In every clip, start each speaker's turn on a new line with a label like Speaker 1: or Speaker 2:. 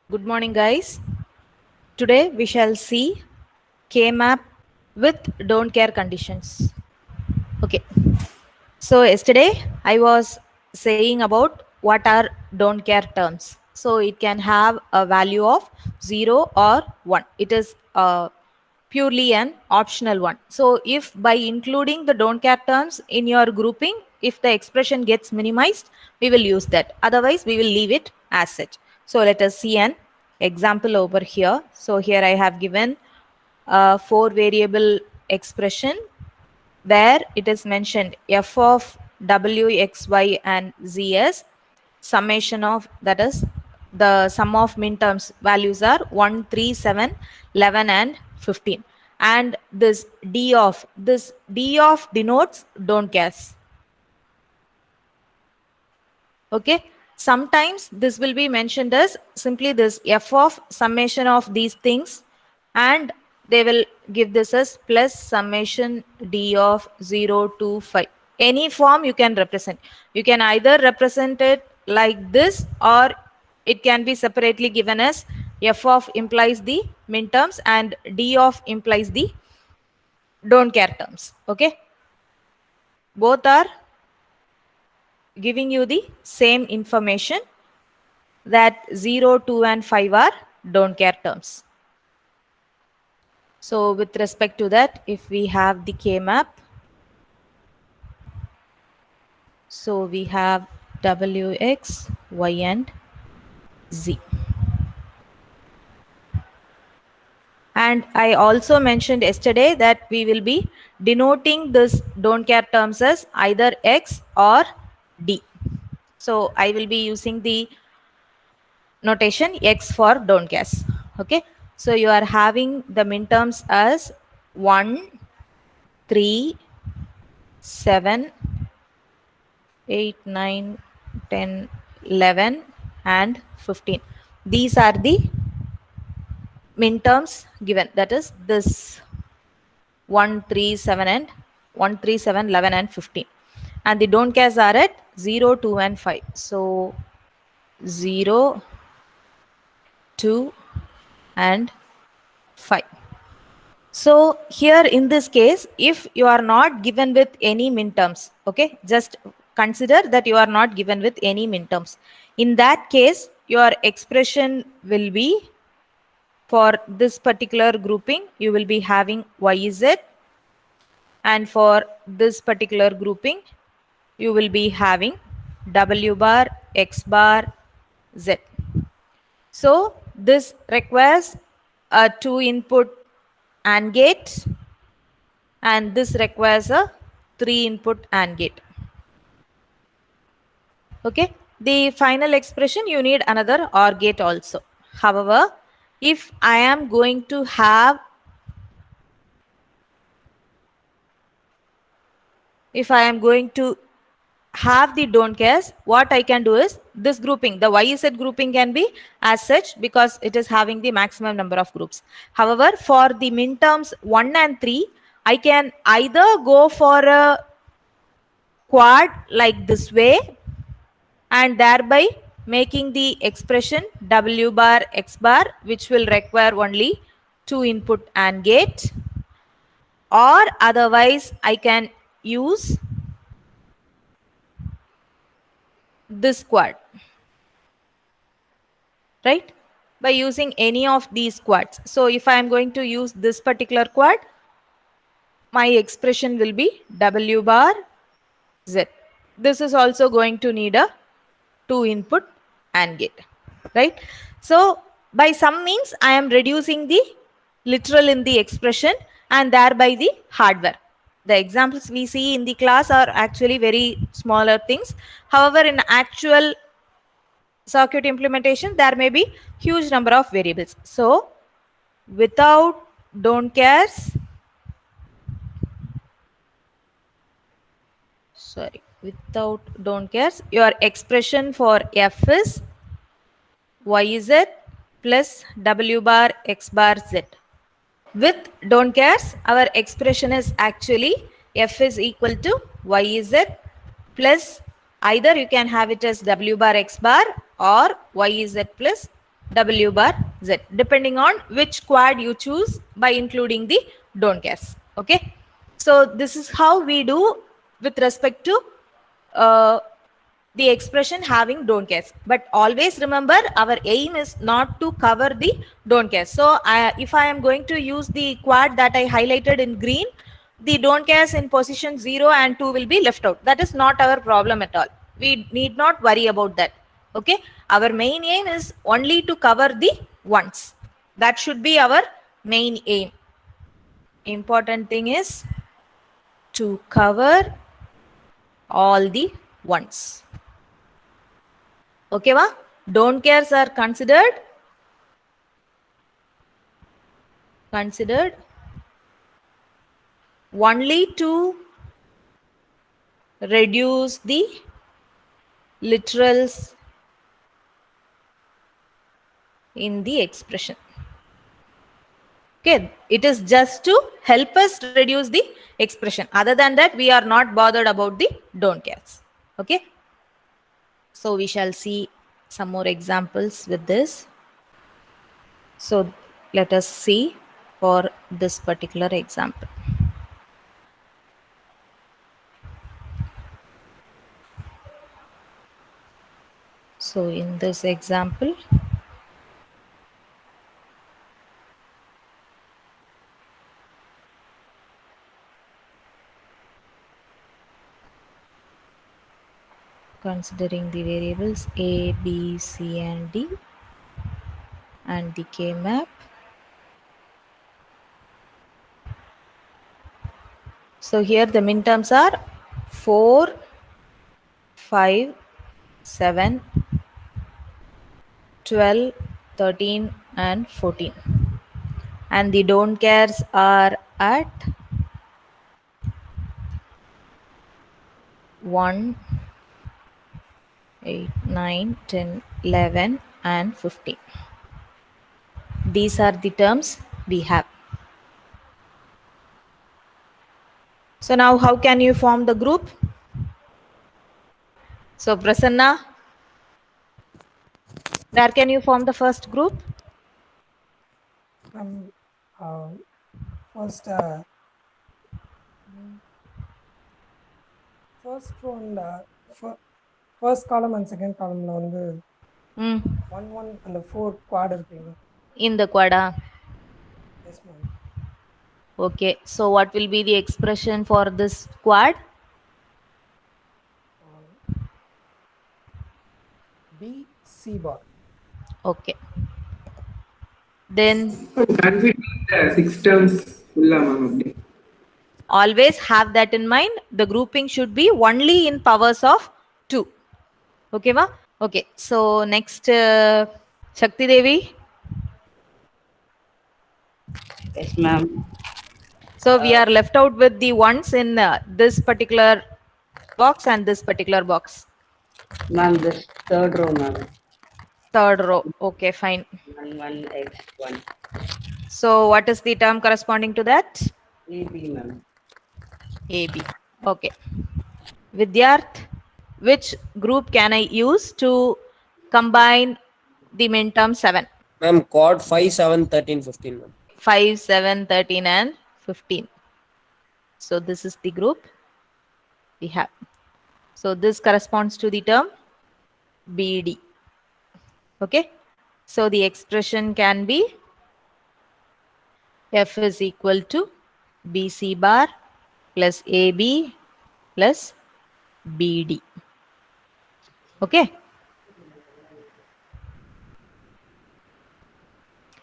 Speaker 1: Good morning, guys. Today we shall see K-map with don't care conditions. Okay. So yesterday I was saying about what are don't care terms. So it can have a value of 0 or 1. It is purely an optional one. So if by including the don't care terms in your grouping, if the expression gets minimized, we will use that. Otherwise, we will leave it as such. So let us see an example over here. So here I have given a 4 variable expression where it is mentioned f of w, x, y and z as summation of, that is the sum of minterms values are 1, 3, 7, 11 and 15, and this d of denotes don't guess. Okay, sometimes this will be mentioned as simply this f of summation of these things, and they will give this as plus summation d of 0 to 5. Any form you can represent. You can either represent it like this, or it can be separately given as f of implies the minterms and d of implies the don't care terms. Okay, both are giving you the same information, that 0, 2 and 5 are don't care terms. So with respect to that, if we have the K-map, so we have W, X, Y and Z. And I also mentioned yesterday that we will be denoting this don't care terms as either X or D. So I will be using the notation X for don't guess. Okay, so you are having the minterms as 1, 3, 7, 8, 9, 10, 11 and 15. These are the minterms given, that is this 1, 3, 7 and 1, 3, 7, 11 and 15. And the don't cares are at 0, 2 and 5. So 0, 2 and 5. So here in this case, if you are not given with any minterms, okay, just consider that you are not given with any minterms. In that case, your expression will be, for this particular grouping, you will be having YZ, and for this particular grouping, you will be having W bar, X bar, Z. So this requires a 2-input AND gate, and this requires a 3-input AND gate. Okay, the final expression you need another OR gate also. However, if I am going to have the don't cares, what I can do is this grouping, the YZ grouping can be as such because it is having the maximum number of groups. However, for the minterms 1 and 3, I can either go for a quad like this way, and thereby making the expression W bar X bar, which will require only 2-input AND gate, or otherwise I can use this quad, right, by using any of these quads. So if I am going to use this particular quad, my expression will be W bar Z. This is also going to need a 2-input AND gate, right? So by some means I am reducing the literal in the expression and thereby the hardware. The examples we see in the class are actually very smaller things. However, in actual circuit implementation, there may be huge number of variables. So without don't cares, without don't cares, your expression for F is YZ plus W bar X bar Z. With don't cares, our expression is actually F is equal to YZ plus, either you can have it as W bar X bar or YZ plus W bar Z, depending on which quad you choose by including the don't cares. Okay. So this is how we do with respect to uh, the expression having don't cares. But always remember, our aim is not to cover the don't cares. So if I am going to use the quad that I highlighted in green, the don't cares in position 0 and 2 will be left out. That is not our problem at all. We need not worry about that. Okay. Our main aim is only to cover the ones. That should be our main aim. Important thing is to cover all the ones. Okay, va? Don't cares are considered only to reduce the literals in the expression. Okay, it is just to help us reduce the expression. Other than that, we are not bothered about the don't cares. Okay. So we shall see some more examples with this. So let us see for this particular example. So in this example, considering the variables A, B, C, and D and the K map. So here the min terms are 4, 5, 7, 12, 13, and 14. And the don't cares are at 1, 8, 9, 10, 11, and 15. These are the terms we have. So now how can you form the group? So Prasanna, where can you form the first group?
Speaker 2: Uh, first first one first column and second column வந்து 1 1 and 4 quad இருக்குங்க.
Speaker 1: In the quad.
Speaker 2: Yes ma'am.
Speaker 1: Okay, so what will be the expression for this quad?
Speaker 2: B C bar.
Speaker 1: Okay. Then
Speaker 3: can we take the 6 terms full ma'am?
Speaker 1: Always have that in mind. The grouping should be only in powers of 2. Okay, ma? Okay. So next, Shakti Devi.
Speaker 4: Yes, ma'am.
Speaker 1: So we are left out with the ones in this particular box and this particular box.
Speaker 4: Ma'am, this third row, ma'am.
Speaker 1: Third row. Okay, fine.
Speaker 4: 1 1 x 1.
Speaker 1: So what is the term corresponding to that?
Speaker 4: AB, ma'am.
Speaker 1: AB. Okay. Vidyarth, which group can I use to combine the min term 7?
Speaker 5: Ma'am, quad 5, 7, 13, 15. Ma'am.
Speaker 1: 5, 7, 13, and 15. So this is the group we have. So this corresponds to the term BD. Okay. So the expression can be F is equal to BC bar plus AB plus BD. Okay.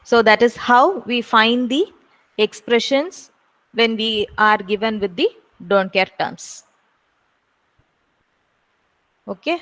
Speaker 1: So that is how we find the expressions when we are given with the don't care terms. Okay.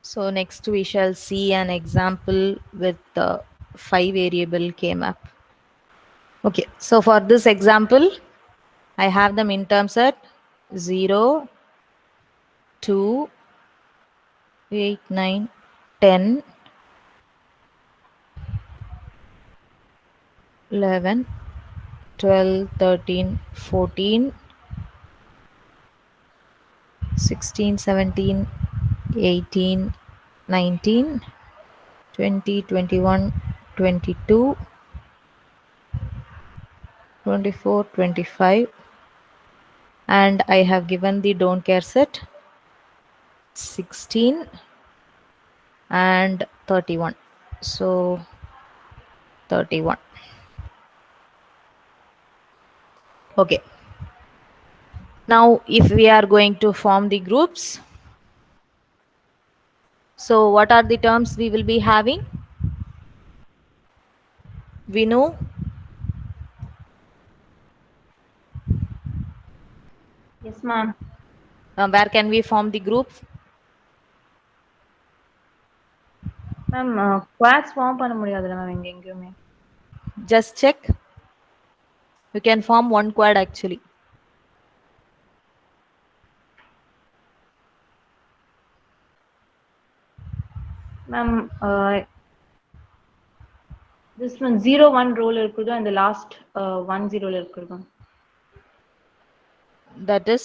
Speaker 1: So next we shall see an example with the 5 variable K map. Okay. So for this example, I have them in terms at 0, 2, 8, 9, 10, 11, 12, 13, 14, 16, 17, 18, 19, 20, 21, 22, 24, 25, and I have given the don't care set 16 and 31. So 31. Okay. Now, if we are going to form the groups, so what are the terms we will be having? Vinu,
Speaker 6: Yes, ma'am.
Speaker 1: where can we form the group?
Speaker 6: Ma'am, quads form பண்ண முடியாதுல ma'am எங்க எங்கேயுமே.
Speaker 1: Just check. You can form one quad actually.
Speaker 6: Ma'am, this one 0 1 roll இருக்குது and the last 1 0 இருக்குது.
Speaker 1: That is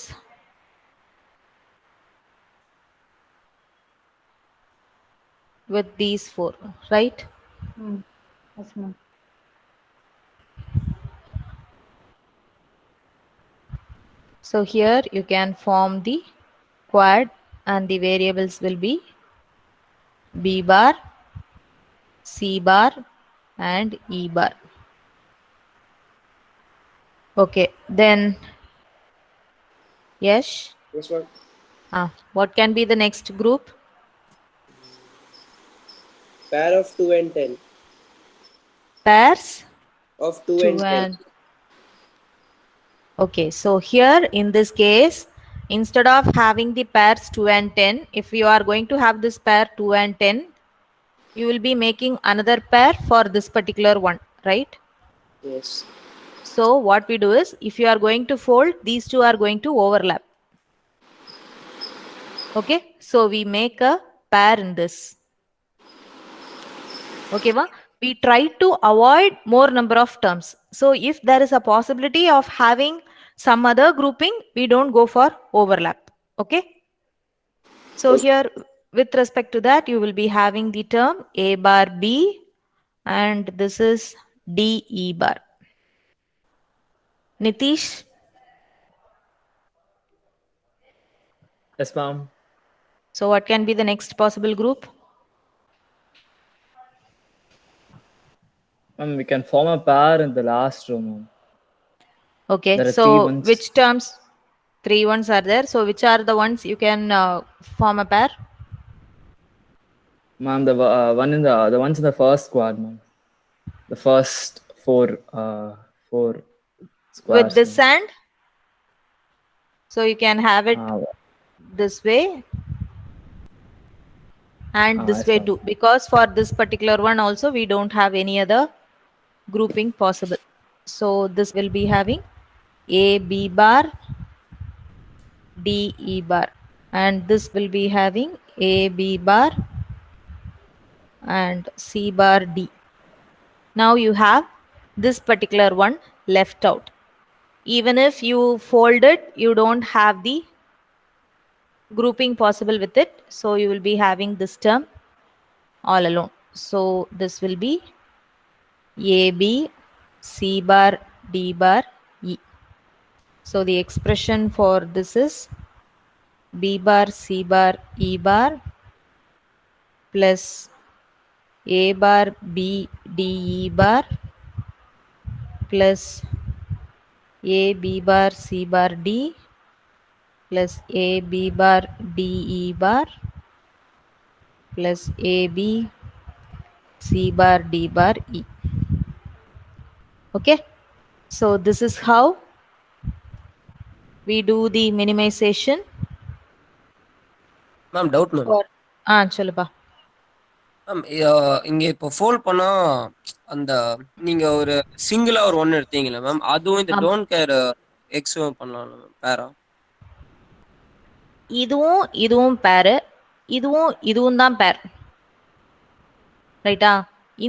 Speaker 1: with these four, right?
Speaker 6: Yes, ma'am.
Speaker 1: So here you can form the quad and the variables will be B bar, C bar and E bar. Okay, then yes.
Speaker 5: Yes, ma'am.
Speaker 1: What can be the next group?
Speaker 5: Pair of 2 and 10.
Speaker 1: Pairs
Speaker 5: Of 2 and 10.
Speaker 1: Okay, so here in this case, instead of having the pairs 2 and 10, if you are going to have this pair 2 and 10, you will be making another pair for this particular one, right?
Speaker 5: Yes.
Speaker 1: So what we do is, if you are going to fold, these two are going to overlap. Okay, so we make a pair in this. Okay, we try to avoid more number of terms. So if there is a possibility of having some other grouping, we don't go for overlap. Okay. So here, with respect to that, you will be having the term A bar B, and this is D E bar. Nitish?
Speaker 7: Yes, ma'am.
Speaker 1: So what can be the next possible group?
Speaker 7: Ma'am, we can form a pair in the last row, ma'am.
Speaker 1: Okay,
Speaker 7: There are
Speaker 1: so
Speaker 7: 3 ones.
Speaker 1: which terms? 3 ones are there. So which are the ones you can form a pair?
Speaker 7: Ma'am, the ones in the first squad, ma'am. The first four squares.
Speaker 1: With this
Speaker 7: ma'am.
Speaker 1: and? So you can have it this way and this
Speaker 7: yes,
Speaker 1: way
Speaker 7: ma'am.
Speaker 1: too, because for this particular one also we don't have any other grouping possible. So this will be having A B bar, D E bar, and this will be having A B bar and C bar D. Now you have this particular one left out. Even if you fold it, you don't have the grouping possible with it. So you will be having this term all alone. So this will be A B C bar D bar E. So the expression for this is B bar C bar E bar plus A bar B D E bar plus A B bar C bar D plus A B bar D E bar plus A B C bar D bar E. Okay, so this is how we do the minimization.
Speaker 5: Ma'am, doubt ma'am.
Speaker 1: சொல்லுப்பா.
Speaker 5: Ma'am இங்க இப்போ fold பண்ணா அந்த நீங்க ஒரு சிங்கிளா ஒரு ஒன்னு எடுத்தீங்கல மேம், அதுவும் இந்த டோன்ட் கேர் எக்ஸ் பண்ணலாம் மேம் பேரா.
Speaker 1: இதுவும் பேர், இதுவும் தான் பேர், ரைட்டா?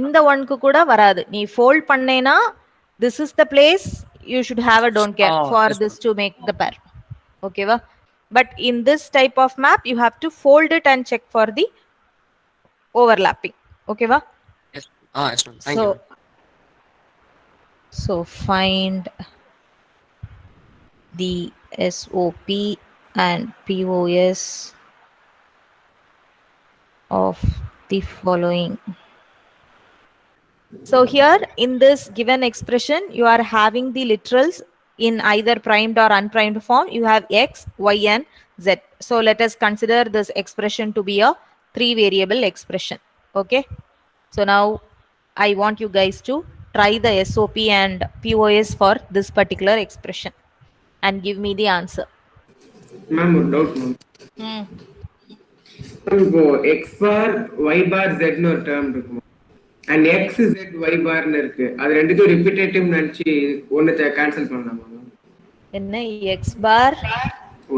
Speaker 1: இந்த ஒன்க்கு கூட வராது. நீ fold பண்ணேனா this is the place you should have a don't care for
Speaker 5: yes,
Speaker 1: this to make the pair. Okay, but in this type of map you have to fold it and check for the overlapping. ஓகேவா?
Speaker 5: Yes. Yes, ma'am. Thank you.
Speaker 1: So find the SOP and POS of the following. So here in this given expression, you are having the literals in either primed or unprimed form. You have X, Y, and Z. So let us consider this expression to be a 3 variable expression. Okay. So now I want you guys to try the SOP and POS for this particular expression and give me the answer.
Speaker 3: Ma'am ஒரு doubt ma'am. இப்போ X bar Y பார் ஜெட்னு ஒரு term இருக்கும் and X Z Y பார்னு இருக்கு. அது ரெண்டுத்தையும் repetitive நினைச்சு ஒன்னு cancel பண்ணலாமா மேம்?
Speaker 1: என்ன X bar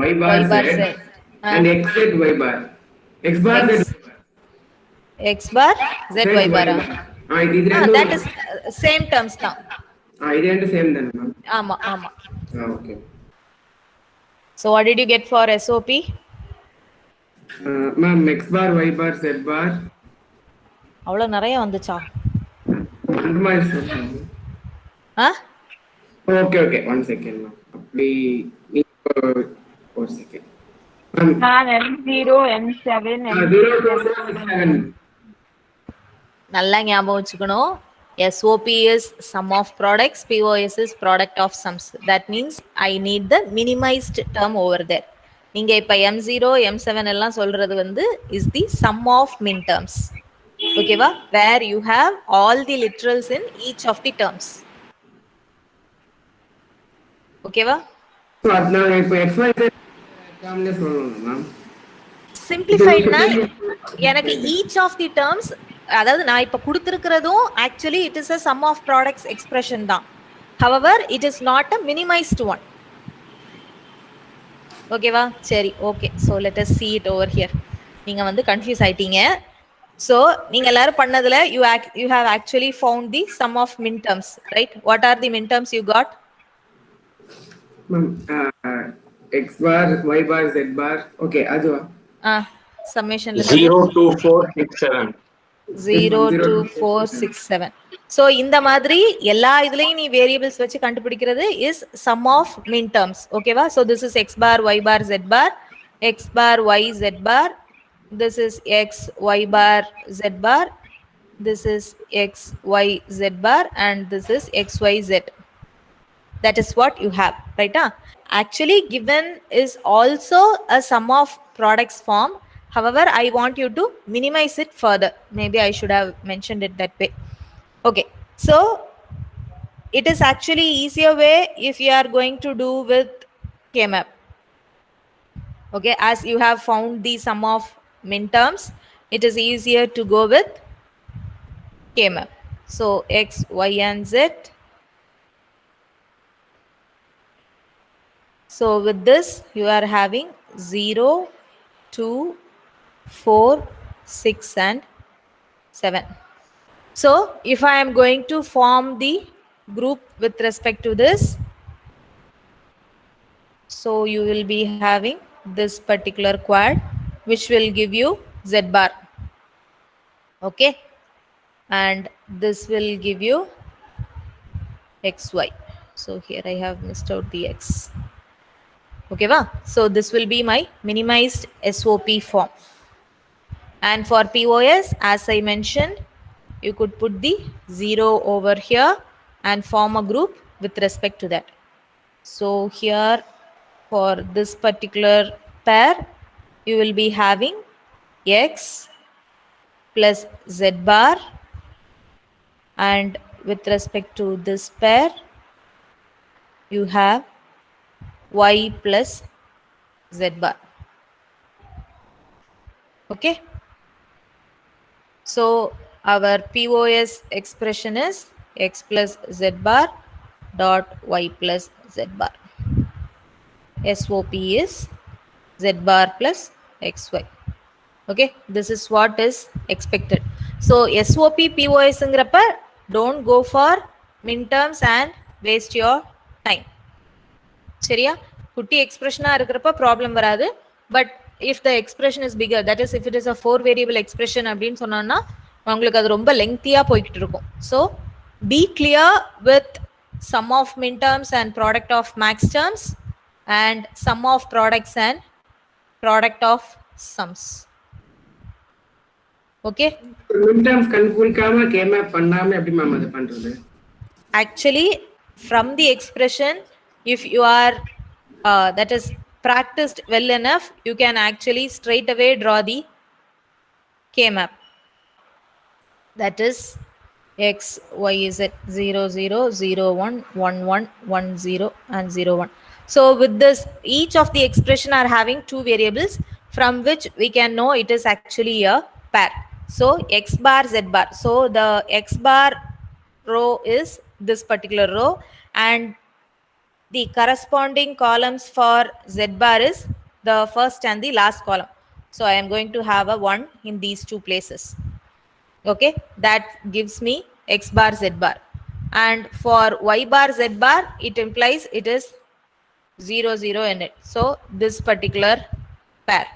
Speaker 3: Y bar Z and X Z Y bar. X bar Z
Speaker 1: X bar Z Y bar.
Speaker 3: இது ரெண்டும்
Speaker 1: that is same terms தான்.
Speaker 3: இது ரெண்டும் சேம் தானே மேம்?
Speaker 1: ஆமா ஆமா.
Speaker 3: Okay.
Speaker 1: So what did you get for SOP?
Speaker 3: Ma'am X bar Y bar Z bar.
Speaker 1: அவ்வளவு நிறைய வந்துச்சா?
Speaker 3: அந்த மாதிரி சொல்லுங்க. Okay okay 1 second ma'am. அப்படி ஒரு செகண்ட்.
Speaker 6: நான் M0 M7
Speaker 3: M0
Speaker 1: நல்லா ஞாபகம் வச்சுக்கணும். SOP is sum of products, POS is product of sums. That means I need the minimized term over there. நீங்க இப்ப M0 M7 எல்லாம் சொல்றது வந்து is the sum of min terms. ஓகேவா? where you have all the literals in each of the terms. ஓகேவா?
Speaker 3: So அதனால இப்போ xy டேர்ம்ல சொல்லணும் மேம்.
Speaker 1: சிம்பிளிஃபைட்னா எனக்கு each of the terms, அதாவது நான் இப்ப கொடுத்திருக்கிறதும் actually it is a sum of products expression தான். however it is not a minimized one. ஓகேவா? சரி, okay. so let us see it over here. நீங்க வந்து கன்ஃபியூஸ் ஆயிட்டீங்க. so நீங்க எல்லாரும் பண்ணதுல you have actually found the sum of min terms, right? what are the min terms you got?
Speaker 3: Ma'am x bar y bar z bar. Okay அதுவா?
Speaker 1: summation
Speaker 8: 0 2 4 6 7
Speaker 1: 0 2 4 6 7. so இந்த மாதிரி எல்லா இதுலயும் நீ வேரியபிள்ஸ் வச்சு கண்டுபிடிக்கிறது is sum of min terms. ஓகேவா? so this is x bar y bar z bar, x bar y z bar, this is x y bar z bar, this is x y z bar, and this is x y z. that is what you have, right? actually given is also a sum of products form. however I want you to minimize it further. maybe I should have mentioned it that way. okay, so it is actually easier way if you are going to do with K-map. okay, as you have found the sum of min terms, it is easier to go with K-map. so x y and z. so with this you are having 0 2 4 6 and 7. so if I am going to form the group with respect to this, so you will be having this particular quad which will give you z bar. okay, and this will give you xy. so here I have missed out the x. okay va? so this will be my minimized SOP form. and for POS, as I mentioned, you could put the 0 over here and form a group with respect to that. so here for this particular pair, you will be having x plus z bar, and with respect to this pair, you have y plus z bar. okay, so our POS expression is x plus z bar dot y plus z bar. SOP is z bar plus xy. okay, this is what is expected. so SOP POS ngrappa don't go for min terms and waste your time. சரியா? குட்டி எக்ஸ்பிரஷனா இருக்கிறப்ப problem வராது. But if the expression is bigger, that is if it is a 4 variable expression அப்படின்னு சொன்னோம்னா உங்களுக்கு அது ரொம்ப லெங்க்தியா போய்கிட்டு இருக்கும். So B clear with sum of min terms and product of max terms and sum of products and product of sums. Okay,
Speaker 3: மின் terms கண்டுபிடிக்காம K-map பண்ணாம எப்படி மேம் அது பண்றது?
Speaker 1: actually from the expression, if you are that is practiced well enough, you can actually straight away draw the k-map. That is x, y, z 0 0 0 1 1 1 1 0 and 0 1. So with this, each of the expression are having two variables from which we can know it is actually a pair. So x bar z bar. So the x bar row is this particular row and the corresponding columns for z bar is the first and the last column. So I am going to have a 1 in these two places. Okay, that gives me x bar z bar, and for y bar z bar it implies it is 0 0 in it. So this particular pair,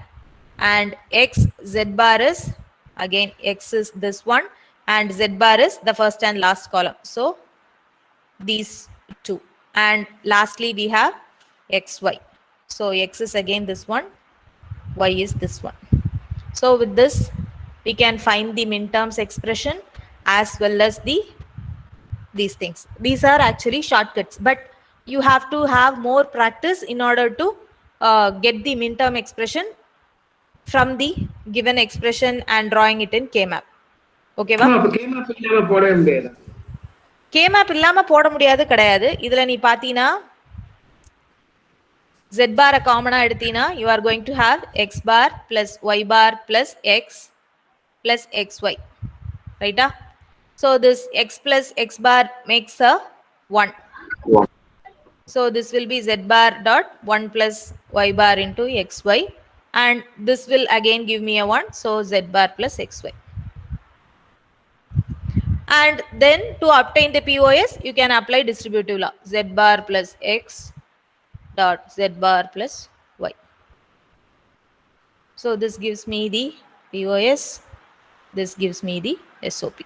Speaker 1: and x z bar is again x is this one and z bar is the first and last column. So these two, and lastly we have xy. So x is again this one, y is this one. So with this we can find the min terms expression as well as these things. These are actually shortcuts, but you have to have more practice in order to get the min term expression from the given expression and drawing it in k-map. Okay va?
Speaker 3: அப்ப K-map இல்லாம போடவே முடியாது.
Speaker 1: k-map இல்லாம போட முடியாது கிடையாது. இதுல நீ பாத்தீனா z bar காமனா எடுத்தீனா you are going to have x bar plus y bar plus x plus xy, right? So this x plus x bar makes a 1. So this will be z bar dot 1 plus y bar into xy, and this will again give me a 1. So z bar plus xy. And then to obtain the POS, you can apply distributive law. Z bar plus x dot z bar plus y. So this gives me the POS. This gives me the SOP.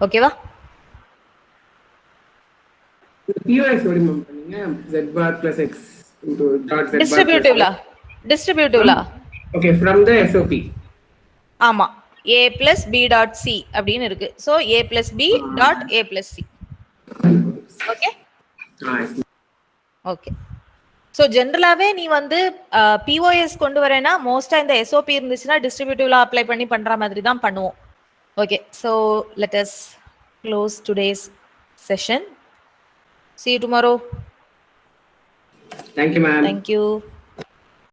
Speaker 1: Okay va?
Speaker 3: POS எப்படி ma'am பண்ணீங்க? z bar plus x into dot z bar
Speaker 1: Distributive law. Distributive law.
Speaker 3: Okay, from the SOP.
Speaker 1: ஆமா, a plus b dot c அப்படின்னு இருக்கு. So a plus b dot a plus c. Okay? Okay. So ஜென்ரலாவே நீ வந்து POS கொண்டு வரேன்னா மோஸ்டா இந்த SOP இருந்துச்சுன்னா டிஸ்ட்ரிபியூட்டிவ் லா அப்ளை பண்ணி பண்ற மாதிரி தான் பண்ணுவோம். Okay, so let us close today's session. See you tomorrow.
Speaker 3: Thank you, ma'am.
Speaker 1: Thank you.